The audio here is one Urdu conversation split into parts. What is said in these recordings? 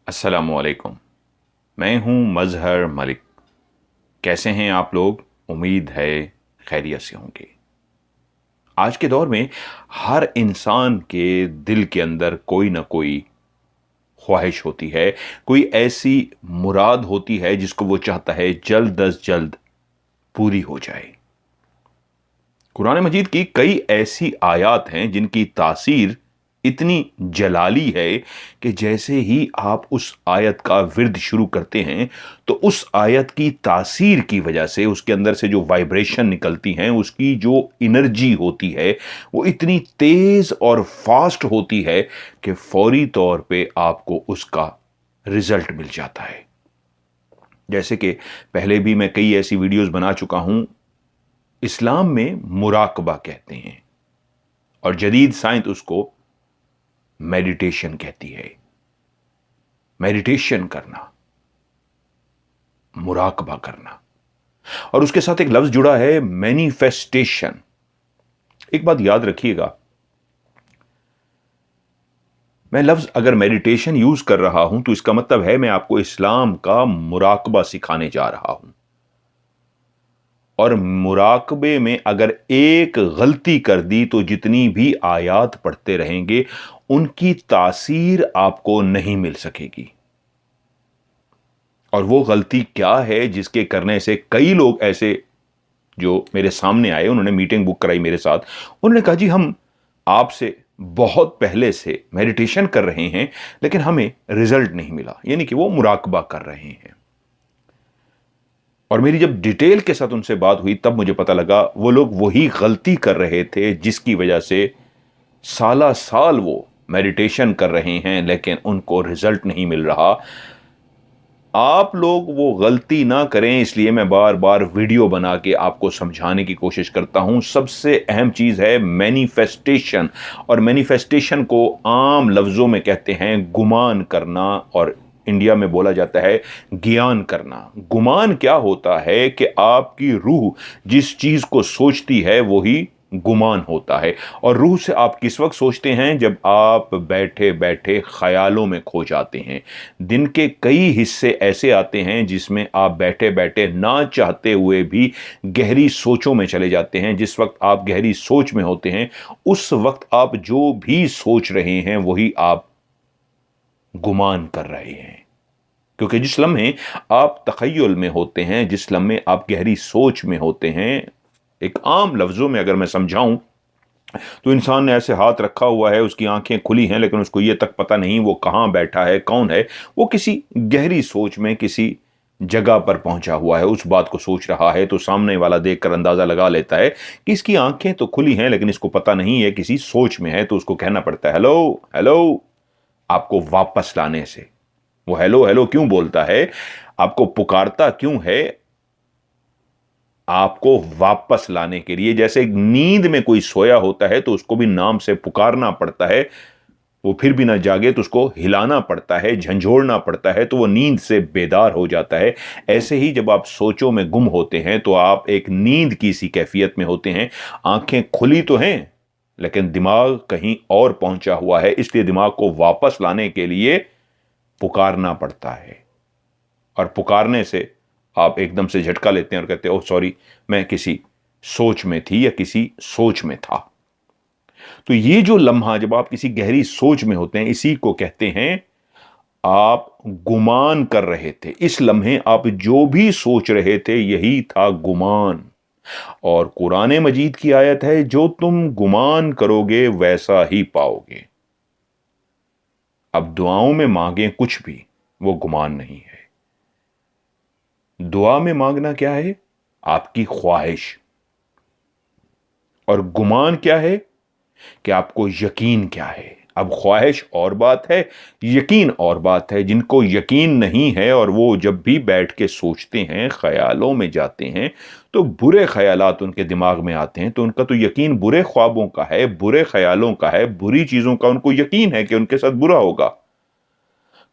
السلام علیکم۔ میں ہوں مظہر ملک۔ کیسے ہیں آپ لوگ؟ امید ہے خیریت سے ہوں گے۔ آج کے دور میں ہر انسان کے دل کے اندر کوئی نہ کوئی خواہش ہوتی ہے، کوئی ایسی مراد ہوتی ہے جس کو وہ چاہتا ہے جلد از جلد پوری ہو جائے۔ قرآن مجید کی کئی ایسی آیات ہیں جن کی تاثیر اتنی جلالی ہے کہ جیسے ہی آپ اس آیت کا ورد شروع کرتے ہیں تو اس آیت کی تاثیر کی وجہ سے اس کے اندر سے جو وائبریشن نکلتی ہیں، اس کی جو انرجی ہوتی ہے وہ اتنی تیز اور فاسٹ ہوتی ہے کہ فوری طور پہ آپ کو اس کا رزلٹ مل جاتا ہے۔ جیسے کہ پہلے بھی میں کئی ایسی ویڈیوز بنا چکا ہوں۔ اسلام میں مراقبہ کہتے ہیں اور جدید سائنس اس کو میڈیٹیشن کہتی ہے۔ میڈیٹیشن کرنا، مراقبہ کرنا، اور اس کے ساتھ ایک لفظ جڑا ہے مینیفیسٹیشن۔ ایک بات یاد رکھیے گا، میں لفظ اگر میڈیٹیشن یوز کر رہا ہوں تو اس کا مطلب ہے میں آپ کو اسلام کا مراقبہ سکھانے جا رہا ہوں، اور مراقبے میں اگر ایک غلطی کر دی تو جتنی بھی آیات پڑھتے رہیں گے ان کی تاثیر آپ کو نہیں مل سکے گی۔ اور وہ غلطی کیا ہے جس کے کرنے سے کئی لوگ ایسے جو میرے سامنے آئے، انہوں نے میٹنگ بک کرائی میرے ساتھ، انہوں نے کہا جی ہم آپ سے بہت پہلے سے میڈیٹیشن کر رہے ہیں لیکن ہمیں رزلٹ نہیں ملا، یعنی کہ وہ مراقبہ کر رہے ہیں۔ اور میری جب ڈیٹیل کے ساتھ ان سے بات ہوئی تب مجھے پتا لگا وہ لوگ وہی غلطی کر رہے تھے جس کی وجہ سے سالہ سال وہ میڈیٹیشن کر رہے ہیں لیکن ان کو رزلٹ نہیں مل رہا۔ آپ لوگ وہ غلطی نہ کریں اس لیے میں بار بار ویڈیو بنا کے آپ کو سمجھانے کی کوشش کرتا ہوں۔ سب سے اہم چیز ہے مینیفیسٹیشن، اور مینیفیسٹیشن کو عام لفظوں میں کہتے ہیں گمان کرنا، اور انڈیا میں بولا جاتا ہے گیان کرنا۔ گمان کیا ہوتا ہے کہ آپ کی روح جس چیز کو سوچتی ہے وہی گمان ہوتا ہے، اور روح سے آپ کس وقت سوچتے ہیں؟ جب آپ بیٹھے بیٹھے خیالوں میں کھو جاتے ہیں۔ دن کے کئی حصے ایسے آتے ہیں جس میں آپ بیٹھے بیٹھے نہ چاہتے ہوئے بھی گہری سوچوں میں چلے جاتے ہیں۔ جس وقت آپ گہری سوچ میں ہوتے ہیں اس وقت آپ جو بھی سوچ رہے ہیں وہی آپ گمان کر رہے ہیں، کیونکہ جس لمحے آپ تخیل میں ہوتے ہیں، جس لمحے آپ گہری سوچ میں ہوتے ہیں، ایک عام لفظوں میں اگر میں سمجھاؤں تو انسان نے ایسے ہاتھ رکھا ہوا ہے، اس کی آنکھیں کھلی ہیں لیکن اس کو یہ تک پتہ نہیں وہ کہاں بیٹھا ہے، کون ہے۔ وہ کسی گہری سوچ میں کسی جگہ پر پہنچا ہوا ہے، اس بات کو سوچ رہا ہے، تو سامنے والا دیکھ کر اندازہ لگا لیتا ہے کہ اس کی آنکھیں تو کھلی ہیں لیکن اس کو پتہ نہیں ہے کسی سوچ میں ہے، تو اس کو کہنا پڑتا ہے ہیلو ہیلو، آپ کو واپس لانے سے۔ وہ ہیلو ہیلو کیوں بولتا ہے، آپ کو پکارتا کیوں ہے؟ آپ کو واپس لانے کے لیے۔ جیسے نیند میں کوئی سویا ہوتا ہے تو اس کو بھی نام سے پکارنا پڑتا ہے، وہ پھر بھی نہ جاگے تو اس کو ہلانا پڑتا ہے، جھنجھوڑنا پڑتا ہے تو وہ نیند سے بیدار ہو جاتا ہے۔ ایسے ہی جب آپ سوچوں میں گم ہوتے ہیں تو آپ ایک نیند کی سی کیفیت میں ہوتے ہیں، آنکھیں کھلی تو ہیں لیکن دماغ کہیں اور پہنچا ہوا ہے، اس لیے دماغ کو واپس لانے کے لیے پکارنا پڑتا ہے، اور پکارنے سے آپ ایک دم سے جھٹکا لیتے ہیں اور کہتے ہیں اوہ سوری، میں کسی سوچ میں تھی یا کسی سوچ میں تھا۔ تو یہ جو لمحہ جب آپ کسی گہری سوچ میں ہوتے ہیں اسی کو کہتے ہیں آپ گمان کر رہے تھے۔ اس لمحے آپ جو بھی سوچ رہے تھے یہی تھا گمان۔ اور قرآن مجید کی آیت ہے جو تم گمان کرو گے ویسا ہی پاؤ گے۔ اب دعاؤں میں مانگیں کچھ بھی، وہ گمان نہیں ہے۔ دعا میں مانگنا کیا ہے؟ آپ کی خواہش، اور گمان کیا ہے کہ آپ کو یقین کیا ہے۔ اب خواہش اور بات ہے، یقین اور بات ہے۔ جن کو یقین نہیں ہے اور وہ جب بھی بیٹھ کے سوچتے ہیں، خیالوں میں جاتے ہیں تو برے خیالات ان کے دماغ میں آتے ہیں، تو ان کا تو یقین برے خوابوں کا ہے، برے خیالوں کا ہے، بری چیزوں کا ان کو یقین ہے کہ ان کے ساتھ برا ہوگا۔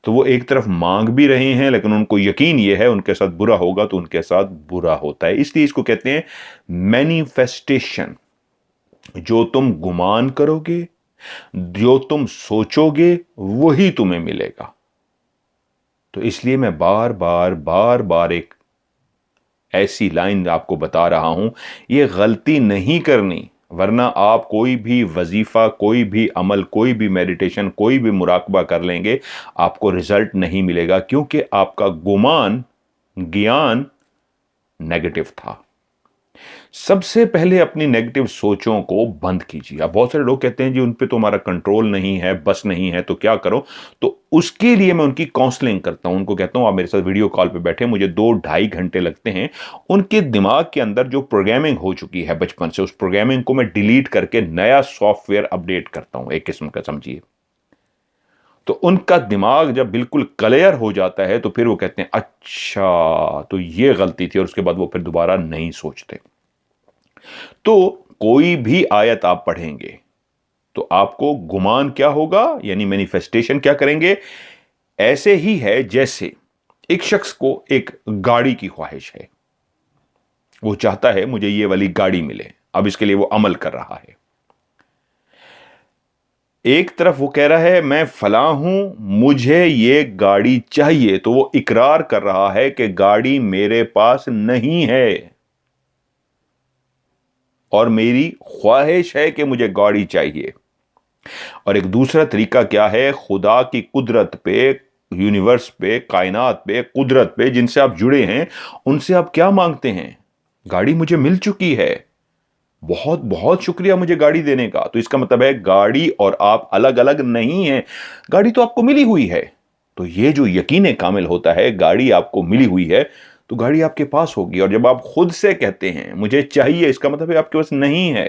تو وہ ایک طرف مانگ بھی رہے ہیں لیکن ان کو یقین یہ ہے ان کے ساتھ برا ہوگا تو ان کے ساتھ برا ہوتا ہے۔ اس لیے اس کو کہتے ہیں مینیفیسٹیشن۔ جو تم گمان کرو گے، جو تم سوچو گے وہی تمہیں ملے گا۔ تو اس لیے میں بار بار ایک ایسی لائن آپ کو بتا رہا ہوں، یہ غلطی نہیں کرنی، ورنہ آپ کوئی بھی وظیفہ، کوئی بھی عمل، کوئی بھی میڈیٹیشن، کوئی بھی مراقبہ کر لیں گے، آپ کو رزلٹ نہیں ملے گا، کیونکہ آپ کا گیان نیگیٹو تھا۔ سب سے پہلے اپنی نیگیٹو سوچوں کو بند کیجیے۔ اب بہت سارے لوگ کہتے ہیں جی ان پہ تو ہمارا کنٹرول نہیں ہے، بس نہیں ہے، تو کیا کرو؟ تو اس کے لیے میں ان کی کاؤنسلنگ کرتا ہوں، ان کو کہتا ہوں آپ میرے ساتھ ویڈیو کال پہ بیٹھے، مجھے 2-2.5 گھنٹے لگتے ہیں، ان کے دماغ کے اندر جو پروگرامنگ ہو چکی ہے بچپن سے، اس پروگرامنگ کو میں ڈیلیٹ کر کے نیا سافٹ ویئر اپڈیٹ کرتا ہوں، ایک قسم کا سمجھیے۔ تو ان کا دماغ جب بالکل کلیئر ہو جاتا ہے تو پھر وہ کہتے ہیں اچھا تو یہ غلطی تھی، اور اس کے بعد وہ پھر دوبارہ نہیں سوچتے۔ تو کوئی بھی آیت آپ پڑھیں گے تو آپ کو گمان کیا ہوگا، یعنی مینیفیسٹیشن کیا کریں گے؟ ایسے ہی ہے جیسے ایک شخص کو ایک گاڑی کی خواہش ہے، وہ چاہتا ہے مجھے یہ والی گاڑی ملے، اب اس کے لیے وہ عمل کر رہا ہے۔ ایک طرف وہ کہہ رہا ہے میں فلاں ہوں، مجھے یہ گاڑی چاہیے، تو وہ اقرار کر رہا ہے کہ گاڑی میرے پاس نہیں ہے، اور میری خواہش ہے کہ مجھے گاڑی چاہیے۔ اور ایک دوسرا طریقہ کیا ہے؟ خدا کی قدرت پہ، یونیورس پہ، کائنات پہ، قدرت پہ جن سے آپ جڑے ہیں، ان سے آپ کیا مانگتے ہیں؟ گاڑی مجھے مل چکی ہے، بہت بہت شکریہ مجھے گاڑی دینے کا۔ تو اس کا مطلب ہے گاڑی اور آپ الگ الگ نہیں ہیں، گاڑی تو آپ کو ملی ہوئی ہے۔ تو یہ جو یقین کامل ہوتا ہے، گاڑی آپ کو ملی ہوئی ہے تو گاڑی آپ کے پاس ہوگی، اور جب آپ خود سے کہتے ہیں مجھے چاہیے، اس کا مطلب ہے آپ کے پاس نہیں ہے۔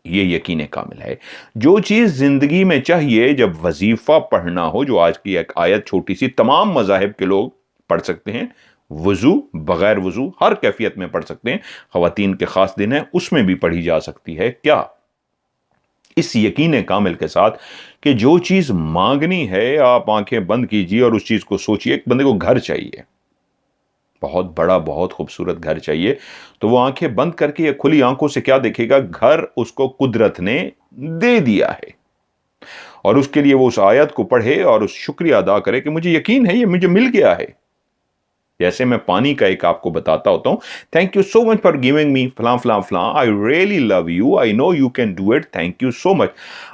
یہ یقین کامل ہے۔ جو چیز زندگی میں چاہیے، جب وظیفہ پڑھنا ہو، جو آج کی ایک آیت چھوٹی سی تمام مذاہب کے لوگ پڑھ سکتے ہیں، وضو بغیر وضو ہر کیفیت میں پڑھ سکتے ہیں، خواتین کے خاص دن ہے اس میں بھی پڑھی جا سکتی ہے، کیا اس یقین کامل کے ساتھ کہ جو چیز مانگنی ہے آپ آنکھیں بند کیجیے اور اس چیز کو سوچیے۔ ایک بندے کو گھر چاہیے، بہت بڑا، بہت خوبصورت گھر چاہیے، تو وہ آنکھیں بند کر کے یا کھلی آنکھوں سے کیا دیکھے گا؟ گھر اس کو قدرت نے دے دیا ہے، اور اس کے لیے وہ اس آیت کو پڑھے اور اس شکریہ ادا کرے کہ مجھے یقین ہے یہ مجھے مل گیا ہے۔ جیسے میں پانی کا ایک آپ کو بتاتا ہوتا ہوں، thank you so much for giving me فلاں فلاں فلاں، I really love you, I know you can do it, thank you so much.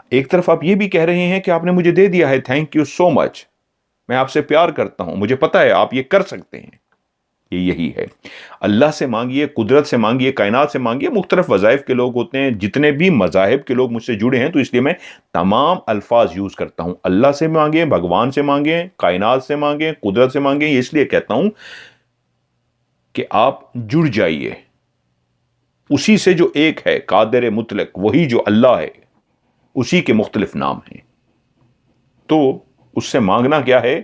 ایک طرف آپ یہ بھی کہہ رہے ہیں کہ آپ نے مجھے دے دیا ہے، تھینک یو سو مچ، میں آپ سے پیار کرتا ہوں، مجھے پتا ہے آپ یہ کر سکتے ہیں۔ یہی ہے، اللہ سے مانگیے، قدرت سے مانگیے، کائنات سے مانگیے۔ مختلف وظائف کے لوگ ہوتے ہیں، جتنے بھی مذاہب کے لوگ مجھ سے جڑے ہیں، تو اس لیے میں تمام الفاظ یوز کرتا ہوں۔ اللہ سے مانگیں، بھگوان سے مانگیں، کائنات سے مانگیں، قدرت سے مانگیں، یہ اس لیے کہتا ہوں کہ آپ جڑ جائیے اسی سے جو ایک ہے، قادر مطلق، وہی جو اللہ ہے، اسی کے مختلف نام ہیں۔ تو اس سے مانگنا کیا ہے؟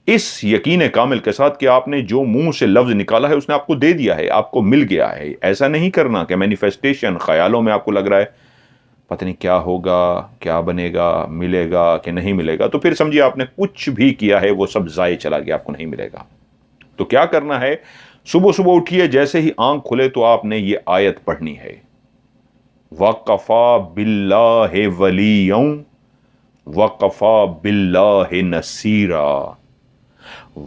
اس یقین کامل کے ساتھ کہ آپ نے جو منہ سے لفظ نکالا ہے اس نے آپ کو دے دیا ہے، آپ کو مل گیا ہے۔ ایسا نہیں کرنا کہ مینیفیسٹیشن خیالوں میں آپ کو لگ رہا ہے پتہ نہیں کیا ہوگا، کیا بنے گا، ملے گا کہ نہیں ملے گا، تو پھر سمجھیے آپ نے کچھ بھی کیا ہے وہ سب ضائع چلا گیا، آپ کو نہیں ملے گا۔ تو کیا کرنا ہے؟ صبح صبح اٹھیے، جیسے ہی آنکھ کھلے تو آپ نے یہ آیت پڑھنی ہے، وَقَفَى بِاللَّهِ وَلِيًّا وَقَفَى بِاللَّهِ نَصِيرًا،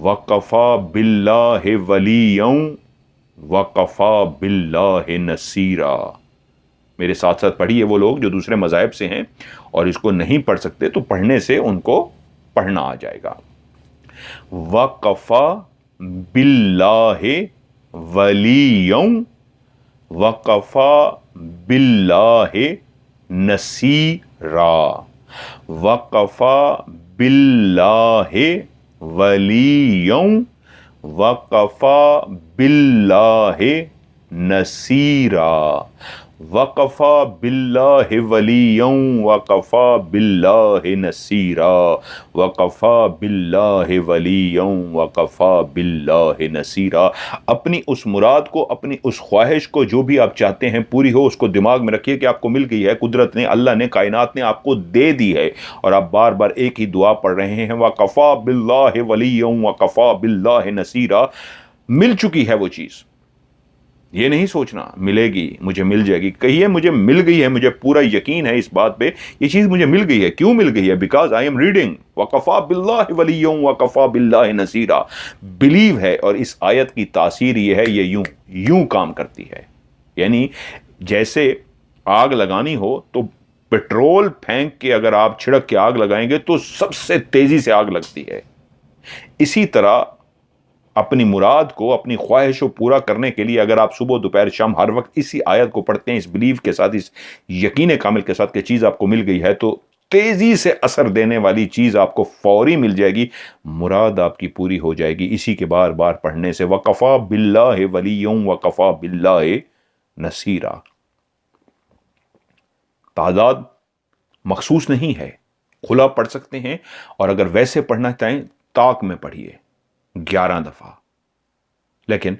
وَقَفَى بِاللَّهِ وَلِيًّا وَقَفَى بِاللَّهِ نَصِيرًا۔ میرے ساتھ ساتھ پڑھیے، وہ لوگ جو دوسرے مذاہب سے ہیں اور اس کو نہیں پڑھ سکتے تو پڑھنے سے ان کو پڑھنا آ جائے گا۔ وَقَفَى بِاللَّهِ وَلِيًّا وَقَفَى بِاللَّهِ نَصِيرًا، وَقَفَى بِاللَّهِ وَلِيًّا وَقَفَى بِاللَّهِ نَصِيرًا، وَقَفَى بِاللَّهِ وَلِيًّا وَقَفَى بِاللَّهِ نَصِيرًا، وَقَفَى بِاللَّهِ وَلِيًّا وَقَفَى بِاللَّهِ نَصِيرًا۔ اپنی اس مراد کو، اپنی اس خواہش کو، جو بھی آپ چاہتے ہیں پوری ہو، اس کو دماغ میں رکھیے کہ آپ کو مل گئی ہے، قدرت نے، اللہ نے، کائنات نے آپ کو دے دی ہے، اور آپ بار بار ایک ہی دعا پڑھ رہے ہیں، وَقَفَى بِاللَّهِ وَلِيًّا وَقَفَى بِاللَّهِ نَصِيرًا۔ مل چکی ہے وہ چیز، یہ نہیں سوچنا ملے گی، مجھے مل جائے گی. کہیے مجھے مل گئی ہے، مجھے پورا یقین ہے اس بات پہ، یہ چیز مجھے مل گئی ہے. کیوں مل گئی ہے؟ بیکاز آئی ایم ریڈنگ وَقَفَى بِاللَّهِ وَلِيًّا وَقَفَى بِاللَّهِ نَصِيرًا. بلیو ہے، اور اس آیت کی تاثیر یہ ہے، یہ یوں کام کرتی ہے. یعنی جیسے آگ لگانی ہو تو پیٹرول پھینک کے اگر آپ چھڑک کے آگ لگائیں گے تو سب سے تیزی سے آگ لگتی ہے. اسی طرح اپنی مراد کو، اپنی خواہش کو پورا کرنے کے لیے اگر آپ صبح دوپہر شام ہر وقت اسی آیت کو پڑھتے ہیں، اس بلیف کے ساتھ، اس یقین کامل کے ساتھ کہ چیز آپ کو مل گئی ہے، تو تیزی سے اثر دینے والی چیز آپ کو فوری مل جائے گی، مراد آپ کی پوری ہو جائے گی. اسی کے بار بار پڑھنے سے وَقَفَى بِاللَّهِ وَلِيًّا وَقَفَى بِاللَّهِ نَصِيرًا. تعداد مخصوص نہیں ہے، کھلا پڑھ سکتے ہیں، اور اگر ویسے پڑھنا چاہیں طاق میں پڑھیے 11 دفعہ. لیکن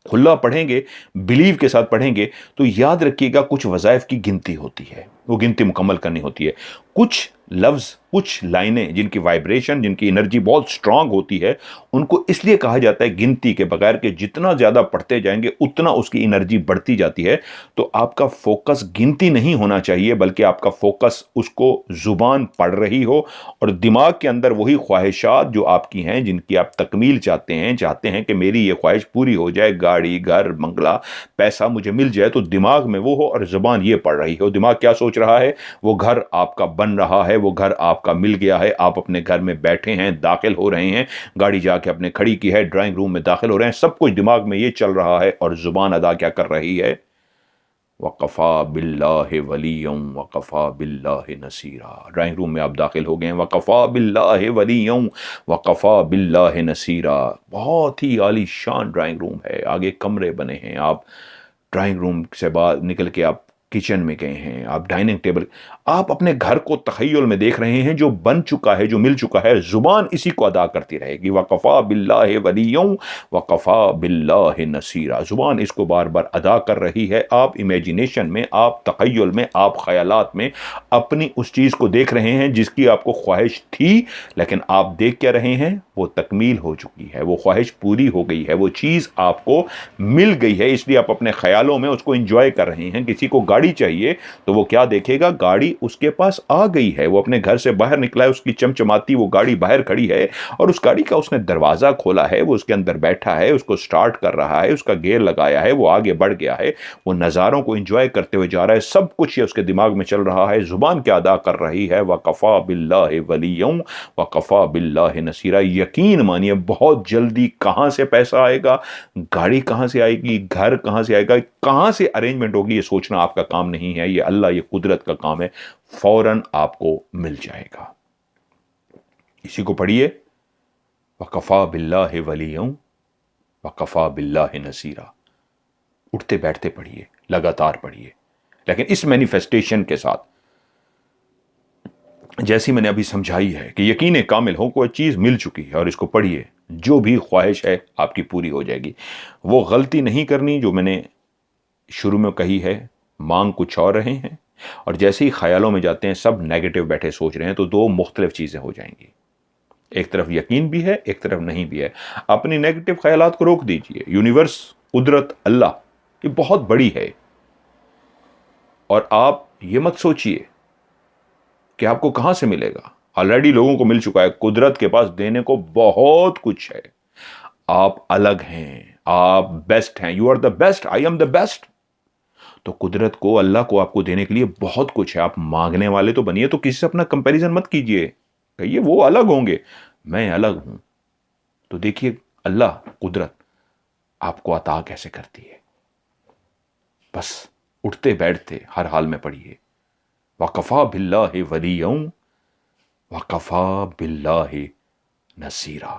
کھلا پڑھیں گے، بلیو کے ساتھ پڑھیں گے تو یاد رکھیے گا کچھ وظائف کی گنتی ہوتی ہے، وہ گنتی مکمل کرنی ہوتی ہے. کچھ لفظ، کچھ لائنیں جن کی وائبریشن، جن کی انرجی بہت سٹرونگ ہوتی ہے، ان کو اس لیے کہا جاتا ہے گنتی کے بغیر کہ جتنا زیادہ پڑھتے جائیں گے اتنا اس کی انرجی بڑھتی جاتی ہے. تو آپ کا فوکس گنتی نہیں ہونا چاہیے، بلکہ آپ کا فوکس اس کو زبان پڑھ رہی ہو اور دماغ کے اندر وہی خواہشات جو آپ کی ہیں، جن کی آپ تکمیل چاہتے ہیں کہ میری یہ خواہش پوری ہو جائے، گاڑی، گھر، بنگلہ، پیسہ مجھے مل جائے، تو دماغ میں وہ ہو اور زبان یہ پڑھ رہی ہو. دماغ کیا سوچ رہا ہے؟ وہ گھر آپ کا بن رہا ہے، وہ گھر آپ کا مل گیا ہے، آپ اپنے گھر میں بیٹھے ہیں، داخل ہو رہے ہیں، گاڑی جا کے اپنے کھڑی کی ہے، ڈرائنگ روم میں داخل ہو رہے ہیں، سب کچھ دماغ میں یہ چل رہا ہے، اور زبان ادا کیا کر رہی ہے؟ وَقَفَى بِاللَّهِ وَلِيًّا وَقَفَى بِاللَّهِ نَصِيرًا. ڈرائنگ روم میں آپ داخل ہو گئے ہیں، وَقَفَى بِاللَّهِ وَلِيًّا وَقَفَى بِاللَّهِ نَصِيرًا. بہت ہی عالی شان ڈرائنگ روم ہے، آگے کمرے بنے ہیں، آپ ڈرائنگ روم سے بعد نکل کے آپ کچن میں گئے ہیں، آپ ڈائننگ ٹیبل، آپ اپنے گھر کو تخیل میں دیکھ رہے ہیں جو بن چکا ہے، جو مل چکا ہے. زبان اسی کو ادا کرتی رہے گی، وَقَفَى بِاللَّهِ وَلِيًّا وَقَفَى بِاللَّهِ نَصِيرًا. زبان اس کو بار بار ادا کر رہی ہے. آپ امیجینیشن میں، آپ تخیل میں، آپ خیالات میں اپنی اس چیز کو دیکھ رہے ہیں جس کی آپ کو خواہش تھی، لیکن آپ دیکھ کیا رہے ہیں؟ وہ تکمیل ہو چکی ہے، وہ خواہش پوری ہو گئی ہے، وہ چیز آپ کو مل گئی ہے. اس لیے آپ اپنے خیالوں میں اس کو انجوائے کر رہے ہیں. کسی کو گاڑی چاہیے تو وہ کیا دیکھے گا؟ گاڑی اس کے پاس آ گئی ہے، وہ اپنے گھر سے باہر نکلا ہے، اس کی چمچماتی وہ گاڑی باہر کھڑی ہے، اور اس گاڑی کا اس نے دروازہ کھولا ہے، وہ اس کے اندر بیٹھا ہے، اس کو سٹارٹ کر رہا ہے، اس کا گیئر لگایا ہے، وہ آگے بڑھ گیا ہے، وہ نظاروں کو انجوائے کرتے ہوئے جا رہا ہے. سب کچھ یہ اس کے دماغ میں چل رہا ہے. زبان کیا ادا کر رہی ہے؟ وَقَفَى بِاللَّهِ وَلِيًّا وَقَفَى بِاللَّهِ نَصِيرًا. یقین مانیے بہت جلدی کہاں سے پیسہ آئے گا، گاڑی کہاں سے آئے گی، گھر کہاں سے آئے گا، کہاں سے ارینجمنٹ ہوگی، یہ سوچنا آپ کا کام نہیں ہے، یہ اللہ، یہ قدرت کا کام ہے. فوراً آپ کو مل جائے گا. اسی کو پڑھیے، وَقَفَى بِاللَّهِ وَلِيًّا وَقَفَى بِاللَّهِ نَصِيرًا. اٹھتے بیٹھتے پڑھیے، لگاتار پڑھیے، لیکن اس مینیفیسٹیشن کے ساتھ، جیسی میں نے ابھی سمجھائی ہے کہ یقین کامل ہو، کوئی چیز مل چکی ہے اور اس کو پڑھیے، جو بھی خواہش ہے آپ کی پوری ہو جائے گی. وہ غلطی نہیں کرنی جو میں نے شروع میں کہی ہے. مانگ کچھ اور رہے ہیں، اور جیسے ہی خیالوں میں جاتے ہیں سب نیگیٹو بیٹھے سوچ رہے ہیں، تو دو مختلف چیزیں ہو جائیں گی. ایک طرف یقین بھی ہے، ایک طرف نہیں بھی ہے. اپنی نیگیٹو خیالات کو روک دیجئے. یونیورس، قدرت، اللہ، یہ بہت بڑی ہے، اور آپ یہ مت سوچئے کہ آپ کو کہاں سے ملے گا. آلریڈی لوگوں کو مل چکا ہے. قدرت کے پاس دینے کو بہت کچھ ہے. آپ الگ ہیں، آپ بیسٹ ہیں. You are the best, I am the best. تو قدرت کو، اللہ کو آپ کو دینے کے لیے بہت کچھ ہے. آپ مانگنے والے تو بنیے، تو کسی سے اپنا کمپیریزن مت کیجئے. کہیے وہ الگ ہوں گے، میں الگ ہوں. تو دیکھیے اللہ، قدرت آپ کو عطا کیسے کرتی ہے. بس اٹھتے بیٹھتے ہر حال میں پڑھیے، وَقَفَى بِاللَّهِ وَلِيًّا وَقَفَى بِاللَّهِ نَصِيرًا.